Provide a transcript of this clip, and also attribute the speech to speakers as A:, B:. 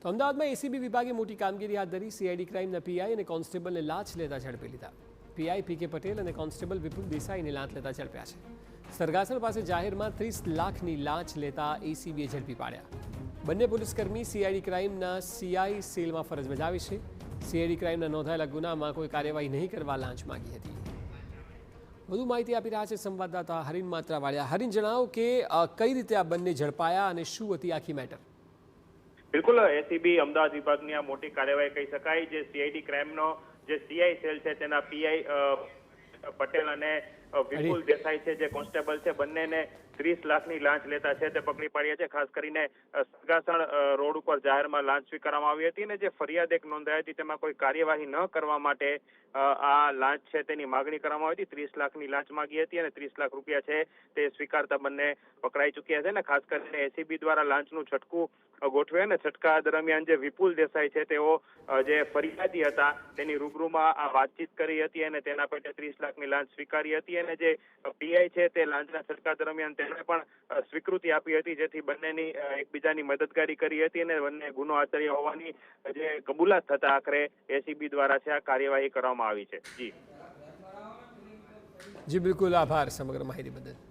A: તો અમદાવાદમાં એસીબી વિભાગે મોટી કામગીરી હાથ ધરી। સીઆઈડી ક્રાઇમના પીઆઈ અને કોન્સ્ટેબલને લાંચ લેતા ઝડપી લીધા। પીઆઈ પીકે પટેલ અને કોન્સ્ટેબલ વિપુલ દેસાઈને લાંચ લેતા ઝડપ્યા છે। સરગાસણ પાસે જાહેરમાં 30 લાખની લાંચ લેતા એસીબીએ ઝડપી પાડ્યા। બંને પોલીસકર્મી સીઆઈડી ક્રાઇમના સીઆઈ સેલમાં ફરજ બજાવે છે। સીઆઈડી ક્રાઇમના નોંધાયેલા ગુનામાં કોઈ કાર્યવાહી નહીં કરવા લાંચ માંગી હતી। વધુ માહિતી આપી રહ્યા છે સંવાદદાતા હરીન માત્રાવાળિયા। હરીન, જણાવો કે કઈ રીતે આ બંને ઝડપાયા અને શું હતી આખી મેટર?
B: બિલકુલ, એસીબી અમદાવાદ વિભાગની આ મોટી કાર્યવાહી કહી શકાય। જે સીઆઈડી ક્રાઇમનો જે સીઆઈ સેલ છે તેના પીઆઈ પટેલ અને વિપુલ દેસાઈ છે જે કોન્સ્ટેબલ છે, બંનેને 30 લાખની લાંચ લેતા છે તે પકડી પાડ્યા છે। ખાસ કરીને સરગાસણ રોડ ઉપર જાહેરમાં લાંચ સ્વીકારવામાં આવી હતી અને જે ફરિયાદ એક નોંધાઈ હતી તેમાં કોઈ કાર્યવાહી ન કરવા માટે આ લાંચ છે તેની માગણી કરવામાં આવી હતી। 30 લાખની લાંચ માંગી હતી અને 30 લાખ રૂપિયા છે તે સ્વીકારતા બંને પકડાઈ ચૂક્યા છે। ને ખાસ કરીને એસીબી દ્વારા લાંચનું છટકું ગોઠવે અને છટકા દરમિયાન જે વિપુલ દેસાઈ છે તેઓ જે ફરિયાદી હતા તેની રૂબરૂમાં આ વાતચીત કરી હતી અને તેના પેટે 30 લાખની લાંચ સ્વીકારી હતી અને જે પીઆઈ છે તે લાંચના છટકા દરમિયાન તેમણે પણ સ્વીકૃતિ આપી હતી, જેથી બંનેની એકબીજાની મદદગારી કરી હતી અને બંને ગુનો આચર્યો હોવાની જે કબૂલાત થતા આખરે એસીબી દ્વારા છે આ કાર્યવાહી કરવામાં આવી છે। જી
A: જી બિલકુલ, આભાર સમગ્ર માહિતી બદલ।